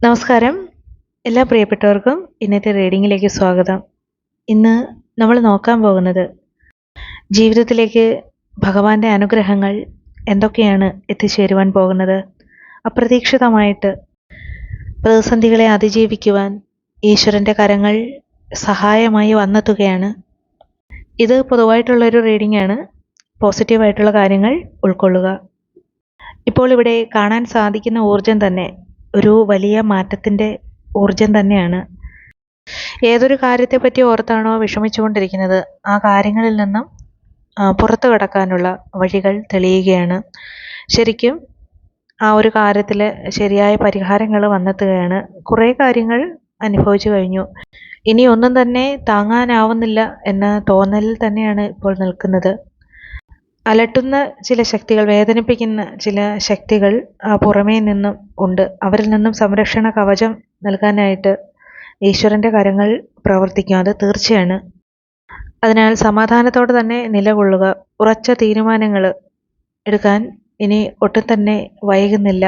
നമസ്കാരം. എല്ലാ പ്രിയപ്പെട്ടവർക്കും ഇന്നത്തെ റീഡിങ്ങിലേക്ക് സ്വാഗതം. ഇന്ന് നമ്മൾ നോക്കാൻ പോകുന്നത് ജീവിതത്തിലേക്ക് ഭഗവാന്റെ അനുഗ്രഹങ്ങൾ എന്തൊക്കെയാണ് എത്തിച്ചേരുവാൻ പോകുന്നത്. അപ്രതീക്ഷിതമായിട്ട് പ്രതിസന്ധികളെ അതിജീവിക്കുവാൻ ഈശ്വരൻ്റെ കരങ്ങൾ സഹായമായി വന്നെത്തുകയാണ്. ഇത് പൊതുവായിട്ടുള്ളൊരു റീഡിംഗ് ആണ്. പോസിറ്റീവായിട്ടുള്ള കാര്യങ്ങൾ ഉൾക്കൊള്ളുക. ഇപ്പോൾ ഇവിടെ കാണാൻ സാധിക്കുന്ന ഊർജം തന്നെ ഒരു വലിയ മാറ്റത്തിൻ്റെ ഊർജം തന്നെയാണ്. ഏതൊരു കാര്യത്തെപ്പറ്റി ഓർത്താണോ വിഷമിച്ചുകൊണ്ടിരിക്കുന്നത് ആ കാര്യങ്ങളിൽ നിന്നും പുറത്തു കടക്കാനുള്ള വഴികൾ തെളിയുകയാണ്. ശരിക്കും ആ ഒരു കാര്യത്തിൽ ശരിയായ പരിഹാരങ്ങൾ വന്നെത്തുകയാണ്. കുറേ കാര്യങ്ങൾ അനുഭവിച്ചു കഴിഞ്ഞു. ഇനി ഒന്നും തന്നെ താങ്ങാനാവുന്നില്ല എന്ന തോന്നലിൽ തന്നെയാണ് ഇപ്പോൾ നിൽക്കുന്നത്. അലട്ടുന്ന ചില ശക്തികൾ, വേദനിപ്പിക്കുന്ന ചില ശക്തികൾ പുറമേ നിന്നും ഉണ്ട്. അവരിൽ നിന്നും സംരക്ഷണ കവചം നൽകാനായിട്ട് ഈശ്വരൻ്റെ കരങ്ങൾ പ്രവർത്തിക്കും, അത് തീർച്ചയാണ്. അതിനാൽ സമാധാനത്തോടെ തന്നെ നിലകൊള്ളുക. ഉറച്ച തീരുമാനങ്ങൾ എടുക്കാൻ ഇനി ഒട്ടും തന്നെ വൈകുന്നില്ല.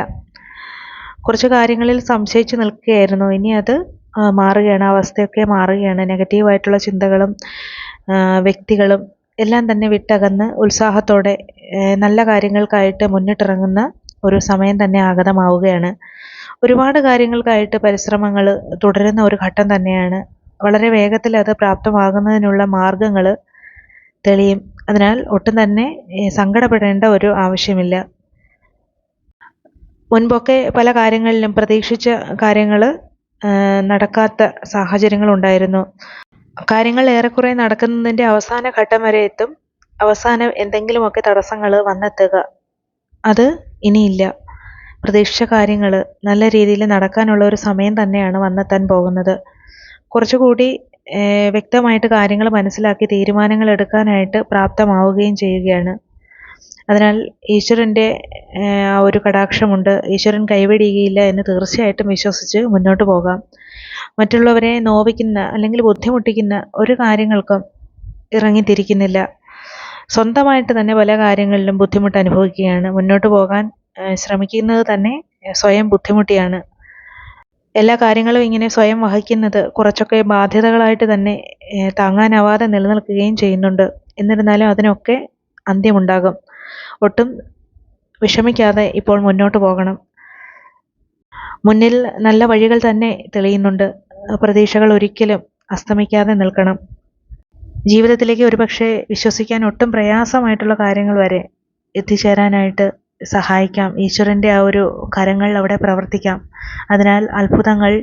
കുറച്ച് കാര്യങ്ങളിൽ സംശയിച്ചു നിൽക്കുകയായിരുന്നു, ഇനി അത് മാറുകയാണ്. അവസ്ഥയൊക്കെ മാറുകയാണ്. നെഗറ്റീവായിട്ടുള്ള ചിന്തകളും വ്യക്തികളും എല്ലാം തന്നെ വിട്ടകന്ന് ഉത്സാഹത്തോടെ നല്ല കാര്യങ്ങൾക്കായിട്ട് മുന്നിട്ടിറങ്ങുന്ന ഒരു സമയം തന്നെ ആഗതമാവുകയാണ്. ഒരുപാട് കാര്യങ്ങൾക്കായിട്ട് പരിശ്രമങ്ങൾ തുടരുന്ന ഒരു ഘട്ടം തന്നെയാണ്. വളരെ വേഗത്തിൽ അത് പ്രാപ്തമാകുന്നതിനുള്ള മാർഗങ്ങൾ തെളിയും. അതിനാൽ ഒട്ടും തന്നെ സങ്കടപ്പെടേണ്ട ഒരു ആവശ്യമില്ല. മുൻപൊക്കെ പല കാര്യങ്ങളിലും പ്രതീക്ഷിച്ച കാര്യങ്ങൾ നടക്കാത്ത സാഹചര്യങ്ങളുണ്ടായിരുന്നു. കാര്യങ്ങൾ ഏറെക്കുറെ നടക്കുന്നതിൻ്റെ അവസാന ഘട്ടം വരെ എത്തും. അവസാനം എന്തെങ്കിലുമൊക്കെ തടസ്സങ്ങൾ വന്നെത്തുക, അത് ഇനിയില്ല. പ്രതീക്ഷിച്ച കാര്യങ്ങൾ നല്ല രീതിയിൽ നടക്കാനുള്ള ഒരു സമയം തന്നെയാണ് വന്നെത്താൻ പോകുന്നത്. കുറച്ചുകൂടി വ്യക്തമായിട്ട് കാര്യങ്ങൾ മനസ്സിലാക്കി തീരുമാനങ്ങൾ എടുക്കാനായിട്ട് പ്രാപ്തമാവുകയും ചെയ്യുകയാണ്. അതിനാൽ ഈശ്വരൻ്റെ ആ ഒരു കടാക്ഷമുണ്ട്. ഈശ്വരൻ കൈവിടുകയില്ല എന്ന് തീർച്ചയായിട്ടും വിശ്വസിച്ച് മുന്നോട്ട് പോകാം. മറ്റുള്ളവരെ നോവിക്കുന്ന അല്ലെങ്കിൽ ബുദ്ധിമുട്ടിക്കുന്ന ഒരു കാര്യങ്ങൾക്കും ഇറങ്ങിത്തിരിക്കുന്നില്ല. സ്വന്തമായിട്ട് തന്നെ പല കാര്യങ്ങളിലും ബുദ്ധിമുട്ട് അനുഭവിക്കുകയാണ്. മുന്നോട്ട് പോകാൻ ശ്രമിക്കുന്നത് തന്നെ സ്വയം ബുദ്ധിമുട്ടിയാണ്. എല്ലാ കാര്യങ്ങളും ഇങ്ങനെ സ്വയം വഹിക്കുന്നത് കുറച്ചൊക്കെ ബാധ്യതകളായിട്ട് തന്നെ താങ്ങാനാവാതെ നിലനിൽക്കുകയും ചെയ്യുന്നുണ്ട്. എന്നിരുന്നാലും അതിനൊക്കെ അന്ത്യമുണ്ടാകും. ഒട്ടും വിഷമിക്കാതെ ഇപ്പോൾ മുന്നോട്ട് പോകണം. മുന്നിൽ നല്ല വഴികൾ തന്നെ തെളിയുന്നുണ്ട്. പ്രതീക്ഷകൾ ഒരിക്കലും അസ്തമിക്കാതെ നിൽക്കണം. ജീവിതത്തിലേക്ക് ഒരുപക്ഷെ വിശ്വസിക്കാൻ ഒട്ടും പ്രയാസമായിട്ടുള്ള കാര്യങ്ങൾ വരെ എത്തിച്ചേരാനായിട്ട് സഹായിക്കാം. ഈശ്വരൻ്റെ ആ ഒരു കരങ്ങൾ അവിടെ പ്രവർത്തിക്കാം. അതിനാൽ അത്ഭുതങ്ങൾ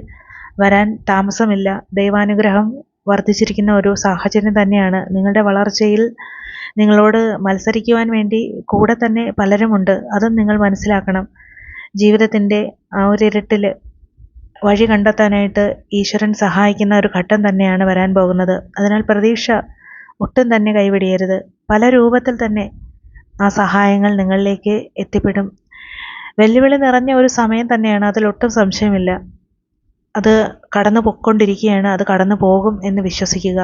വരാൻ താമസമില്ല. ദൈവാനുഗ്രഹം വർദ്ധിച്ചിരിക്കുന്ന ഒരു സാഹചര്യം തന്നെയാണ്. നിങ്ങളുടെ വളർച്ചയിൽ നിങ്ങളോട് മത്സരിക്കുവാൻ വേണ്ടി കൂടെ തന്നെ പലരുമുണ്ട്. അതും നിങ്ങൾ മനസ്സിലാക്കണം. ജീവിതത്തിൻ്റെ ആ ഒരു ഇരുട്ടിൽ വഴി കണ്ടെത്താനായിട്ട് ഈശ്വരൻ സഹായിക്കുന്ന ഒരു ഘട്ടം തന്നെയാണ് വരാൻ പോകുന്നത്. അതിനാൽ പ്രതീക്ഷ ഒട്ടും തന്നെ കൈവിടിയരുത്. പല രൂപത്തിൽ തന്നെ ആ സഹായങ്ങൾ നിങ്ങളിലേക്ക് എത്തിപ്പെടും. വെല്ലുവിളി നിറഞ്ഞ ഒരു സമയം തന്നെയാണ്, അതിലൊട്ടും സംശയമില്ല. അത് കടന്നു പൊയ്ക്കൊണ്ടിരിക്കുകയാണ്, അത് കടന്നു പോകും എന്ന് വിശ്വസിക്കുക.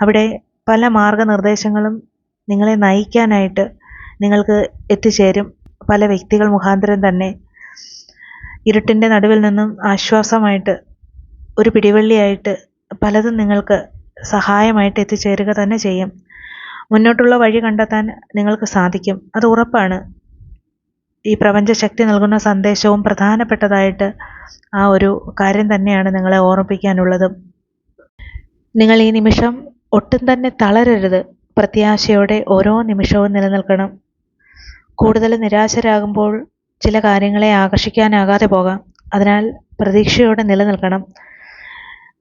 അവിടെ പല മാർഗനിർദ്ദേശങ്ങളും നിങ്ങളെ നയിക്കാനായിട്ട് നിങ്ങൾക്ക് എത്തിച്ചേരും. പല വ്യക്തികൾ മുഖാന്തരം തന്നെ ഇരുട്ടിൻ്റെ നടുവിൽ നിന്നും ആശ്വാസമായിട്ട്, ഒരു പിടിവള്ളിയായിട്ട് പലതും നിങ്ങൾക്ക് സഹായമായിട്ട് എത്തിച്ചേരുക തന്നെ ചെയ്യും. മുന്നോട്ടുള്ള വഴി കണ്ടെത്താൻ നിങ്ങൾക്ക് സാധിക്കും, അത് ഉറപ്പാണ്. ഈ പ്രപഞ്ചശക്തി നൽകുന്ന സന്ദേശവും പ്രധാനപ്പെട്ടതായിട്ട് ആ ഒരു കാര്യം തന്നെയാണ് നിങ്ങളെ ഓർമ്മിപ്പിക്കാനുള്ളതും. നിങ്ങൾ ഈ നിമിഷം ഒട്ടും തന്നെ തളരരുത്. പ്രത്യാശയോടെ ഓരോ നിമിഷവും നിലനിൽക്കണം. കൂടുതൽ നിരാശരാകുമ്പോൾ ചില കാര്യങ്ങളെ ആകർഷിക്കാനാകാതെ പോകാം. അതിനാൽ പ്രതീക്ഷയോടെ നിലനിൽക്കണം.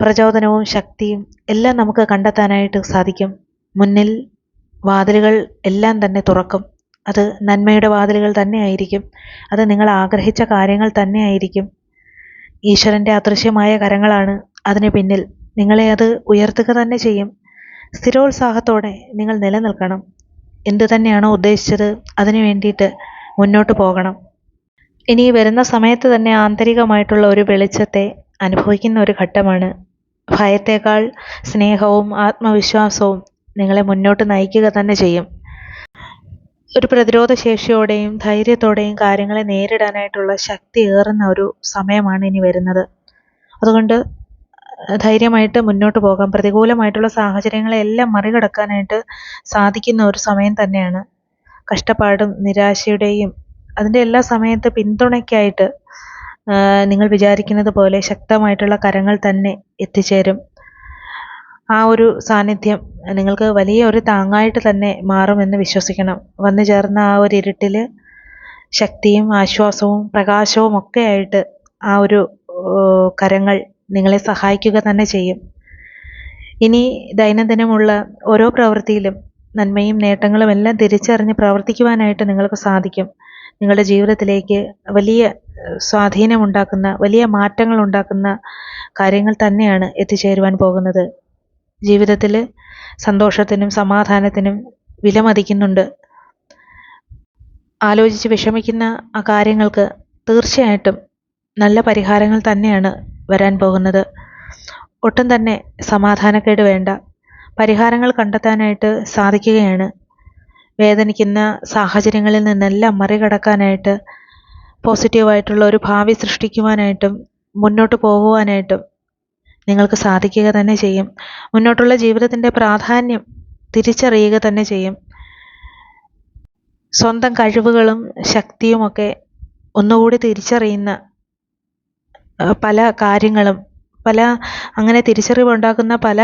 പ്രചോദനവും ശക്തിയും എല്ലാം നമുക്ക് കണ്ടെത്താനായിട്ട് സാധിക്കും. മുന്നിൽ വാതിലുകൾ എല്ലാം തന്നെ തുറക്കും. അത് നന്മയുടെ വാതിലുകൾ തന്നെ ആയിരിക്കും. അത് നിങ്ങൾ ആഗ്രഹിച്ച കാര്യങ്ങൾ തന്നെ ആയിരിക്കും. ഈശ്വരൻ്റെ അദൃശ്യമായ കരങ്ങളാണ് അതിന് പിന്നിൽ. നിങ്ങളെ അത് ഉയർത്തുക തന്നെ ചെയ്യും. സ്ഥിരോത്സാഹത്തോടെ നിങ്ങൾ നിലനിൽക്കണം. എന്തു തന്നെയാണോ ഉദ്ദേശിച്ചത് അതിനു വേണ്ടിയിട്ട് മുന്നോട്ട് പോകണം. ഇനി വരുന്ന സമയത്ത് തന്നെ ആന്തരികമായിട്ടുള്ള ഒരു വെളിച്ചത്തെ അനുഭവിക്കുന്ന ഒരു ഘട്ടമാണ്. ഭയത്തേക്കാൾ സ്നേഹവും ആത്മവിശ്വാസവും നിങ്ങളെ മുന്നോട്ട് നയിക്കുക തന്നെ ചെയ്യും. ഒരു പ്രതിരോധ ശേഷിയോടെയും ധൈര്യത്തോടെയും കാര്യങ്ങളെ നേരിടാനായിട്ടുള്ള ശക്തി ഏറുന്ന ഒരു സമയമാണ് ഇനി വരുന്നത്. അതുകൊണ്ട് ധൈര്യമായിട്ട് മുന്നോട്ട് പോകാം. പ്രതികൂലമായിട്ടുള്ള സാഹചര്യങ്ങളെ എല്ലാം മറികടക്കാനായിട്ട് സാധിക്കുന്ന ഒരു സമയം തന്നെയാണ്. കഷ്ടപ്പാടും നിരാശയുടെയും അതിൻ്റെ എല്ലാ സമയത്ത് പിന്തുണയ്ക്കായിട്ട് നിങ്ങൾ വിചാരിക്കുന്നത് പോലെ ശക്തമായിട്ടുള്ള കരങ്ങൾ തന്നെ എത്തിച്ചേരും. ആ ഒരു സാന്നിധ്യം നിങ്ങൾക്ക് വലിയ ഒരു താങ്ങായിട്ട് തന്നെ മാറുമെന്ന് വിശ്വസിക്കണം. വന്നു ചേർന്ന ആ ഒരു ഇരുട്ടിൽ ശക്തിയും ആശ്വാസവും പ്രകാശവും ഒക്കെ ആയിട്ട് ആ ഒരു കരങ്ങൾ നിങ്ങളെ സഹായിക്കുക തന്നെ ചെയ്യും. ഇനി ദൈനംദിനമുള്ള ഓരോ പ്രവൃത്തിയിലും നന്മയും നേട്ടങ്ങളും എല്ലാം തിരിച്ചറിഞ്ഞ് പ്രവർത്തിക്കുവാനായിട്ട് നിങ്ങൾക്ക് സാധിക്കും. നിങ്ങളുടെ ജീവിതത്തിലേക്ക് വലിയ സ്വാധീനമുണ്ടാക്കുന്ന, വലിയ മാറ്റങ്ങൾ ഉണ്ടാക്കുന്ന കാര്യങ്ങൾ തന്നെയാണ് എത്തിച്ചേരുവാൻ പോകുന്നത്. ജീവിതത്തിൽ സന്തോഷത്തിനും സമാധാനത്തിനും വിലമതിക്കുന്നുണ്ട്. ആലോചിച്ച് വിഷമിക്കുന്ന ആ കാര്യങ്ങൾക്ക് തീർച്ചയായിട്ടും നല്ല പരിഹാരങ്ങൾ തന്നെയാണ് വരാൻ പോകുന്നത്. ഒട്ടും തന്നെ സമാധാനക്കേട് വേണ്ട. പരിഹാരങ്ങൾ കണ്ടെത്താനായിട്ട് സാധിക്കുകയാണ്. വേദനിക്കുന്ന സാഹചര്യങ്ങളിൽ നിന്നെല്ലാം മറികടക്കാനായിട്ട്, പോസിറ്റീവായിട്ടുള്ള ഒരു ഭാവി സൃഷ്ടിക്കുവാനായിട്ടും മുന്നോട്ട് പോകുവാനായിട്ടും നിങ്ങൾക്ക് സാധിക്കുക തന്നെ ചെയ്യും. മുന്നോട്ടുള്ള ജീവിതത്തിൻ്റെ പ്രാധാന്യം തിരിച്ചറിയുക തന്നെ ചെയ്യും. സ്വന്തം കഴിവുകളും ശക്തിയുമൊക്കെ ഒന്നുകൂടി തിരിച്ചറിയുന്ന പല കാര്യങ്ങളും, അങ്ങനെ തിരിച്ചറിവുണ്ടാക്കുന്ന പല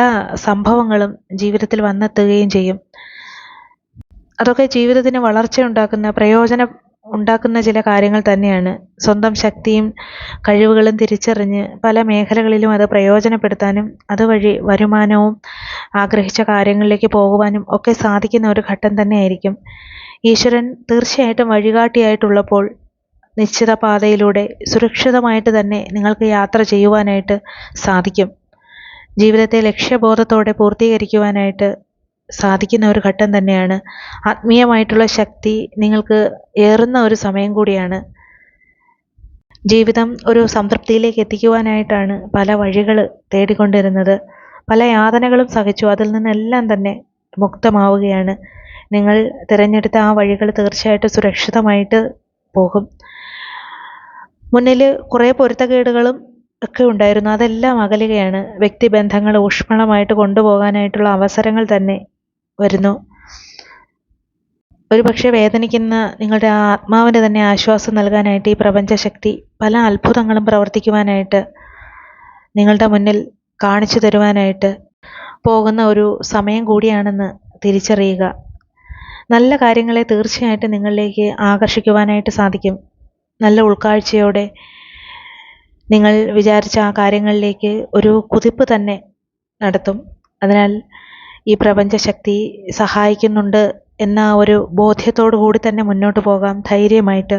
സംഭവങ്ങളും ജീവിതത്തിൽ വന്നെത്തുകയും ചെയ്യും. അതൊക്കെ ജീവിതത്തിന് വളർച്ചയുണ്ടാക്കുന്ന, പ്രയോജനം ഉണ്ടാക്കുന്ന ചില കാര്യങ്ങൾ തന്നെയാണ്. സ്വന്തം ശക്തിയും കഴിവുകളും തിരിച്ചറിഞ്ഞ് പല മേഖലകളിലും അത് പ്രയോജനപ്പെടുത്താനും അതുവഴി വരുമാനവും ആഗ്രഹിച്ച കാര്യങ്ങളിലേക്ക് പോകുവാനും ഒക്കെ സാധിക്കുന്ന ഒരു ഘട്ടം തന്നെയായിരിക്കും. ഈശ്വരൻ തീർച്ചയായിട്ടും വഴികാട്ടിയായിട്ടുള്ളപ്പോൾ നിശ്ചിത പാതയിലൂടെ സുരക്ഷിതമായിട്ട് തന്നെ നിങ്ങൾക്ക് യാത്ര ചെയ്യുവാനായിട്ട് സാധിക്കും. ജീവിതത്തെ ലക്ഷ്യബോധത്തോടെ പൂർത്തീകരിക്കുവാനായിട്ട് സാധിക്കുന്ന ഒരു ഘട്ടം തന്നെയാണ്. ആത്മീയമായിട്ടുള്ള ശക്തി നിങ്ങൾക്ക് ഏറുന്ന ഒരു സമയം കൂടിയാണ്. ജീവിതം ഒരു സംതൃപ്തിയിലേക്ക് എത്തിക്കുവാനായിട്ടാണ് പല വഴികൾ തേടിക്കൊണ്ടിരുന്നത്. പല യാതനകളും സഹിച്ചു. അതിൽ നിന്നെല്ലാം തന്നെ മുക്തമാവുകയാണ്. നിങ്ങൾ തിരഞ്ഞെടുത്ത ആ വഴികൾ തീർച്ചയായിട്ടും സുരക്ഷിതമായിട്ട് പോകും. മുന്നിൽ കുറേ പൊരുത്തക്കേടുകളും ഒക്കെ ഉണ്ടായിരുന്നു. അതെല്ലാം അകലുകയാണ്. വ്യക്തിബന്ധങ്ങൾ ഊഷ്മളമായിട്ട് കൊണ്ടുപോകാനായിട്ടുള്ള അവസരങ്ങൾ തന്നെ വരുന്നു. ഒരുപക്ഷെ വേദനിക്കുന്ന നിങ്ങളുടെ ആ ആത്മാവിന് തന്നെ ആശ്വാസം നൽകാനായിട്ട് ഈ പ്രപഞ്ചശക്തി പല അത്ഭുതങ്ങളും പ്രവർത്തിക്കുവാനായിട്ട് നിങ്ങളുടെ മുന്നിൽ കാണിച്ചു തരുവാനായിട്ട് പോകുന്ന ഒരു സമയം കൂടിയാണെന്ന് തിരിച്ചറിയുക. നല്ല കാര്യങ്ങളെ തീർച്ചയായിട്ടും നിങ്ങളിലേക്ക് ആകർഷിക്കുവാനായിട്ട് സാധിക്കും. നല്ല ഉൾക്കാഴ്ചയോടെ നിങ്ങൾ വിചാരിച്ച ആ കാര്യങ്ങളിലേക്ക് ഒരു കുതിപ്പ് തന്നെ നടത്തും. അതിനാൽ ഈ പ്രപഞ്ചശക്തി സഹായിക്കുന്നുണ്ട് എന്ന ഒരു ബോധ്യത്തോടു കൂടി തന്നെ മുന്നോട്ട് പോകാം ധൈര്യമായിട്ട്.